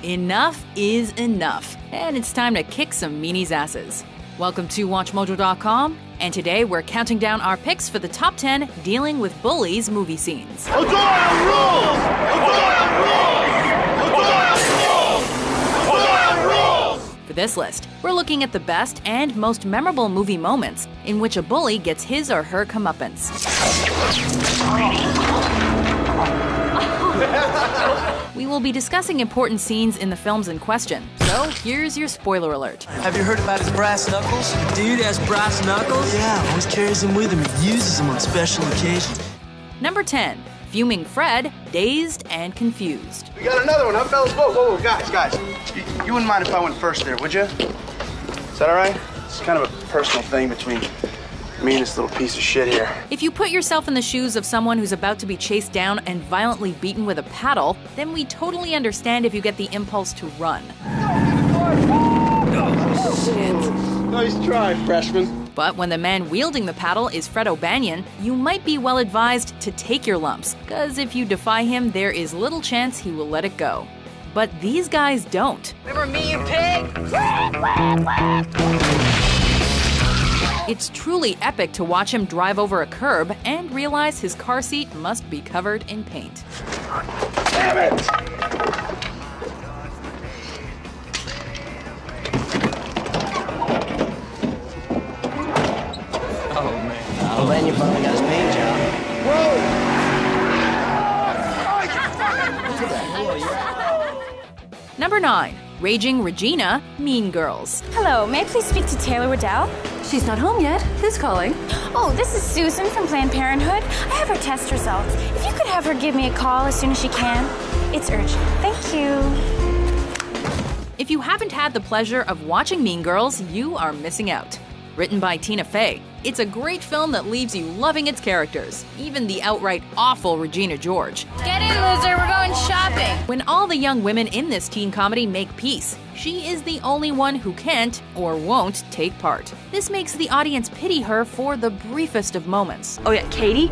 Enough is enough, and it's time to kick some meanies' asses. Welcome to WatchMojo.com, and today we're counting down our picks for the top 10 dealing with bullies movie scenes. For this list, we're looking at the best and most memorable movie moments in which a bully gets his or her comeuppance. We will be discussing important scenes in the films in question, so here's your spoiler alert. Have you heard about his brass knuckles? Dude has brass knuckles? Yeah, always carries them with him. He uses them on special occasions. Number 10. Fuming Fred, dazed and confused. We got another one, huh, fellas? Whoa, guys. You wouldn't mind if I went first there, would you? Is that all right? It's kind of a personal thing between me and this little piece of shit here. If you put yourself in the shoes of someone who's about to be chased down and violently beaten with a paddle, then we totally understand if you get the impulse to run. Oh, shit. Nice try, freshman. But when the man wielding the paddle is Fred O'Banion, you might be well advised to take your lumps, because if you defy him, there is little chance he will let it go. But these guys don't. Remember me, you pig? It's truly epic to watch him drive over a curb and realize his car seat must be covered in paint. Damn it! Well, then you finally got his paint job. Number 9. Raging Regina, Mean Girls. Hello, may I please speak to Taylor Waddell? She's not home yet. Who's calling? Oh, this is Susan from Planned Parenthood. I have her test results. If you could have her give me a call as soon as she can. It's urgent. Thank you. If you haven't had the pleasure of watching Mean Girls, you are missing out. Written by Tina Fey, it's a great film that leaves you loving its characters, even the outright awful Regina George. Get in, loser. We're going shopping. When all the young women in this teen comedy make peace, she is the only one who can't or won't take part. This makes the audience pity her for the briefest of moments. Oh yeah, Katie?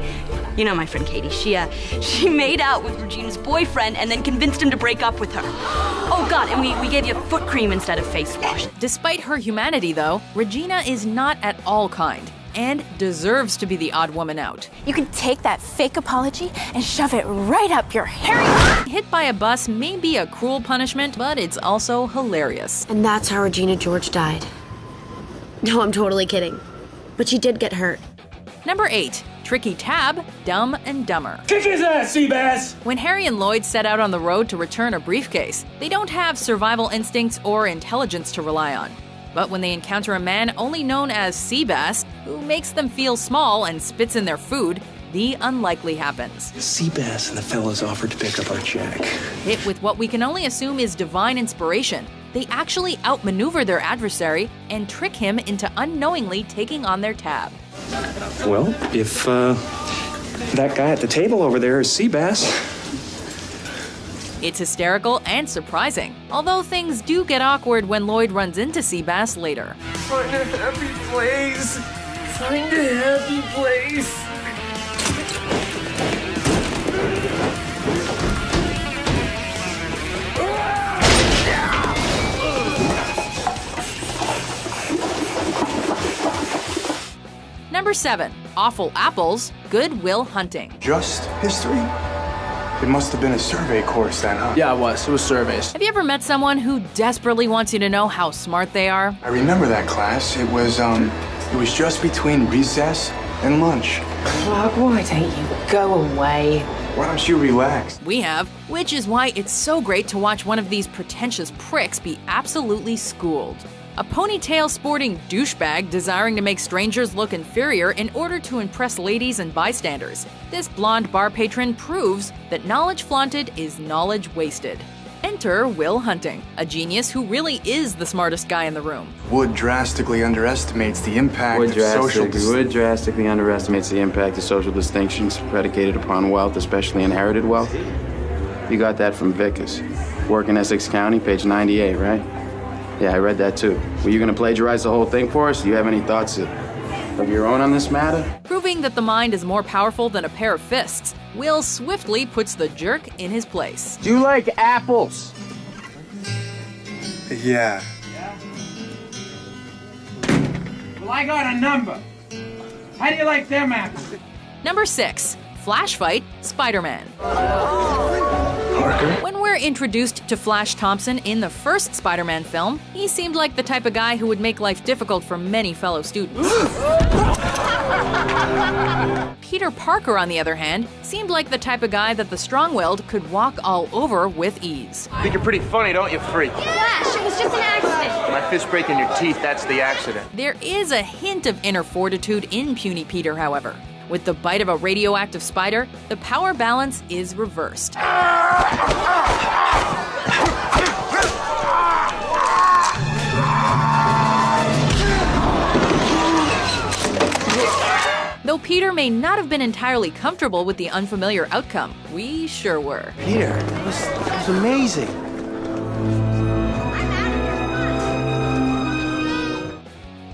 You know my friend Katie. She made out with Regina's boyfriend and then convinced him to break up with her. Oh God, and we gave you foot cream instead of face wash. Despite her humanity, though, Regina is not at all kind and deserves to be the odd woman out. You can take that fake apology and shove it right up your hairy... Hit by a bus may be a cruel punishment, but it's also hilarious. And that's how Regina George died. No, I'm totally kidding. But she did get hurt. Number 8. Tricky Tab, Dumb and Dumber. Kick his ass, Seabass! When Harry and Lloyd set out on the road to return a briefcase, they don't have survival instincts or intelligence to rely on. But when they encounter a man only known as Seabass, who makes them feel small and spits in their food, the unlikely happens. Seabass and the fellows offered to pick up our check. Hit with what we can only assume is divine inspiration, they actually outmaneuver their adversary and trick him into unknowingly taking on their tab. Well, if that guy at the table over there is Seabass. It's hysterical and surprising, although things do get awkward when Lloyd runs into Seabass later. Find a happy place. Find a happy place. Number 7. Awful Apples, Good Will Hunting. Just history? It must have been a survey course then, huh? Yeah, it was surveys. Have you ever met someone who desperately wants you to know how smart they are? I remember that class. It was just between recess and lunch. Clark, why don't you go away? Why don't you relax? We have, which is why it's so great to watch one of these pretentious pricks be absolutely schooled. A ponytail sporting douchebag desiring to make strangers look inferior in order to impress ladies and bystanders. This blonde bar patron proves that knowledge flaunted is knowledge wasted. Enter Will Hunting, a genius who really is the smartest guy in the room. Wood drastically underestimates the impact of social Wood drastically underestimates the impact of social distinctions predicated upon wealth, especially inherited wealth. You got that from Vickers. Work in Essex County, page 98, right? Yeah, I read that too. Were you going to plagiarize the whole thing for us? Do you have any thoughts of your own on this matter? Proving that the mind is more powerful than a pair of fists, Will swiftly puts the jerk in his place. Do you like apples? Yeah. Well, I got a number. How do you like them apples? Number 6. Flash Fight, Spider-Man. Parker? When we're introduced to Flash Thompson in the first Spider-Man film, he seemed like the type of guy who would make life difficult for many fellow students. Peter Parker, on the other hand, seemed like the type of guy that the strong-willed could walk all over with ease. Think you're pretty funny, don't you, freak? Flash, it was just an accident. My fist breaking your teeth, that's the accident. There is a hint of inner fortitude in Puny Peter, however. With the bite of a radioactive spider, the power balance is reversed. Though Peter may not have been entirely comfortable with the unfamiliar outcome, we sure were. Peter, that was amazing.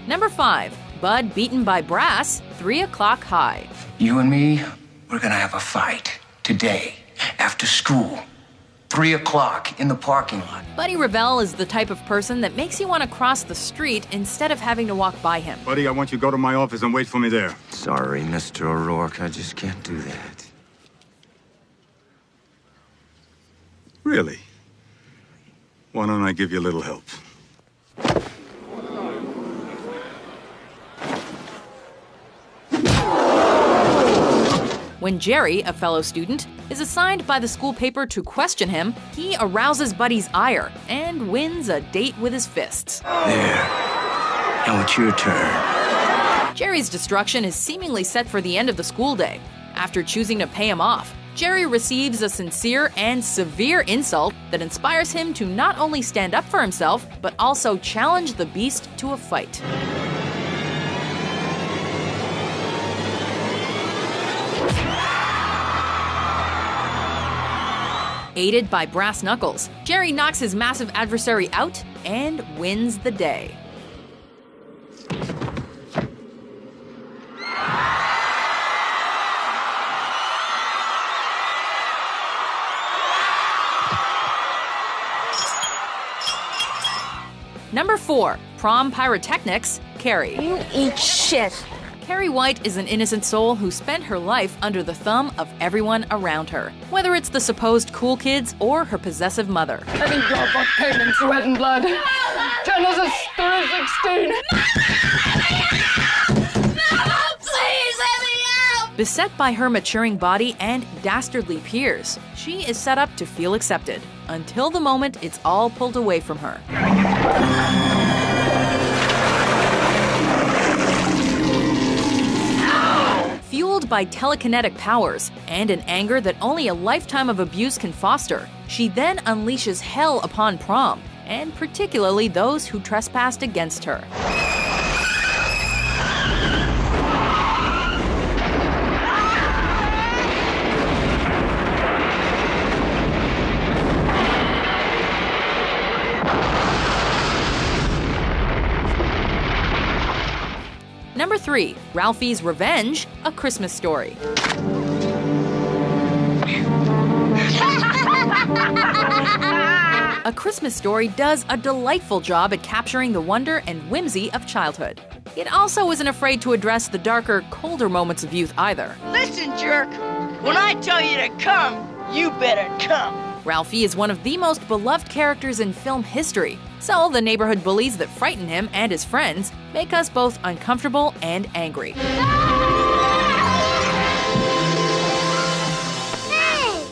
Number 5. Bud beaten by Brass, 3 o'clock high. You and me, we're gonna have a fight. Today, after school. 3 o'clock in the parking lot. Buddy Revell is the type of person that makes you want to cross the street instead of having to walk by him. Buddy, I want you to go to my office and wait for me there. Sorry, Mr. O'Rourke, I just can't do that. Really? Why don't I give you a little help? When Jerry, a fellow student, is assigned by the school paper to question him, he arouses Buddy's ire and wins a date with his fists. There. Now it's your turn. Jerry's destruction is seemingly set for the end of the school day. After choosing to pay him off, Jerry receives a sincere and severe insult that inspires him to not only stand up for himself, but also challenge the Beast to a fight. Aided by brass knuckles, Jerry knocks his massive adversary out and wins the day. Number 4. Prom Pyrotechnics, Carrie. You eat shit. Carrie White is an innocent soul who spent her life under the thumb of everyone around her, whether it's the supposed cool kids or her possessive mother. Any drop of pain in sweat and blood. Genesis 3:16. Beset by her maturing body and dastardly peers, she is set up to feel accepted, until the moment it's all pulled away from her. Fueled by telekinetic powers and an anger that only a lifetime of abuse can foster, she then unleashes hell upon prom, and particularly those who trespassed against her. Number 3. Ralphie's Revenge, A Christmas Story. A Christmas Story does a delightful job at capturing the wonder and whimsy of childhood. It also isn't afraid to address the darker, colder moments of youth either. Listen, jerk, when I tell you to come, you better come. Ralphie is one of the most beloved characters in film history, so the neighborhood bullies that frighten him and his friends make us both uncomfortable and angry.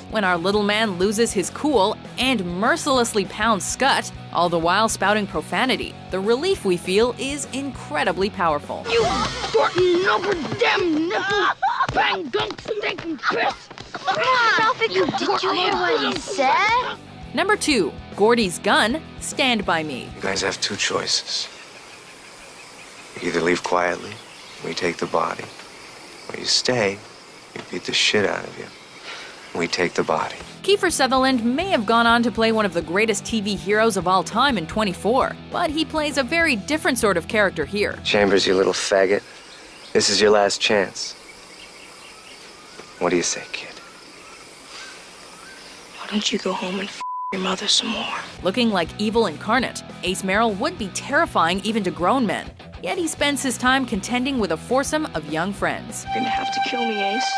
When our little man loses his cool and mercilessly pounds Scut, all the while spouting profanity, the relief we feel is incredibly powerful. You Thornton number damn nipple bang gunk stinking piss! Ralphie, did you hear what he said? Number 2. Gordy's Gun, Stand By Me. You guys have two choices. You either leave quietly, we take the body, or you stay, we beat the shit out of you, we take the body. Kiefer Sutherland may have gone on to play one of the greatest TV heroes of all time in 24, but he plays a very different sort of character here. Chambers, you little faggot. This is your last chance. What do you say, kid? Why don't you go home and your mother some more. Looking like evil incarnate, Ace Merrill would be terrifying even to grown men. Yet he spends his time contending with a foursome of young friends. You're gonna have to kill me, Ace.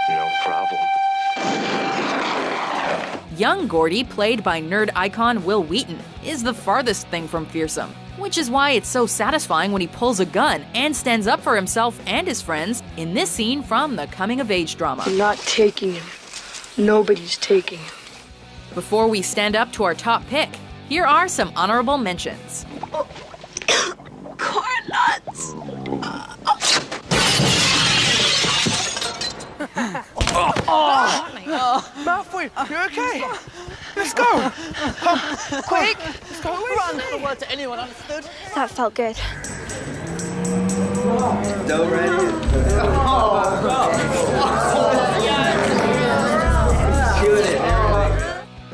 No problem. Young Gordy, played by nerd icon Will Wheaton, is the farthest thing from fearsome, which is why it's so satisfying when he pulls a gun and stands up for himself and his friends in this scene from the coming-of-age drama. I'm not taking him. Nobody's taking him. Before we stand up to our top pick, here are some honorable mentions. Corn nuts! Malfoy, you okay? Let's go! Come, quick! Let's go, run! Not a word to anyone, understood? That felt good. Dough ready?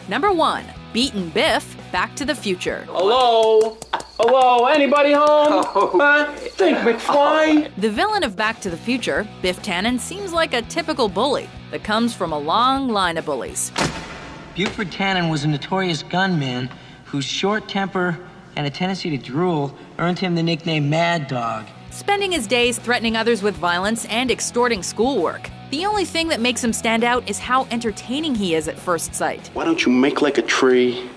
Number 1, Beaten Biff, Back to the Future. Hello? Hello, anybody home? Think McFly? The villain of Back to the Future, Biff Tannen, seems like a typical bully that comes from a long line of bullies. Buford Tannen was a notorious gunman whose short temper and a tendency to drool earned him the nickname Mad Dog. Spending his days threatening others with violence and extorting schoolwork. The only thing that makes him stand out is how entertaining he is at first sight. Why don't you make like a tree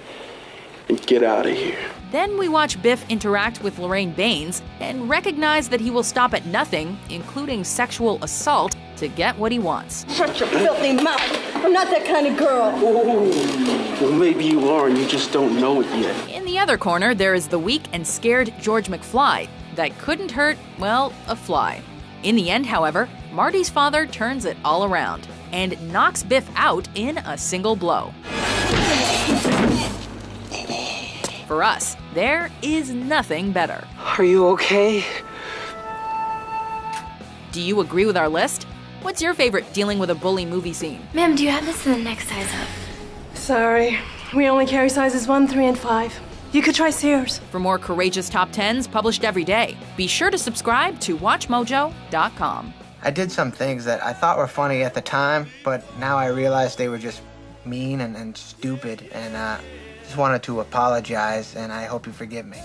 and get out of here? Then we watch Biff interact with Lorraine Baines and recognize that he will stop at nothing, including sexual assault, to get what he wants. Shut your filthy mouth. I'm not that kind of girl. Well, maybe you are and you just don't know it yet. In the other corner, there is the weak and scared George McFly that couldn't hurt, well, a fly. In the end, however, Marty's father turns it all around and knocks Biff out in a single blow. For us, there is nothing better. Are you okay? Do you agree with our list? What's your favorite dealing with a bully movie scene? Ma'am, do you have this in the next size up? Sorry, we only carry sizes 1, 3, and 5. You could try Sears. For more courageous top 10s published every day, be sure to subscribe to WatchMojo.com. I did some things that I thought were funny at the time, but now I realize they were just mean and stupid, and just wanted to apologize, and I hope you forgive me.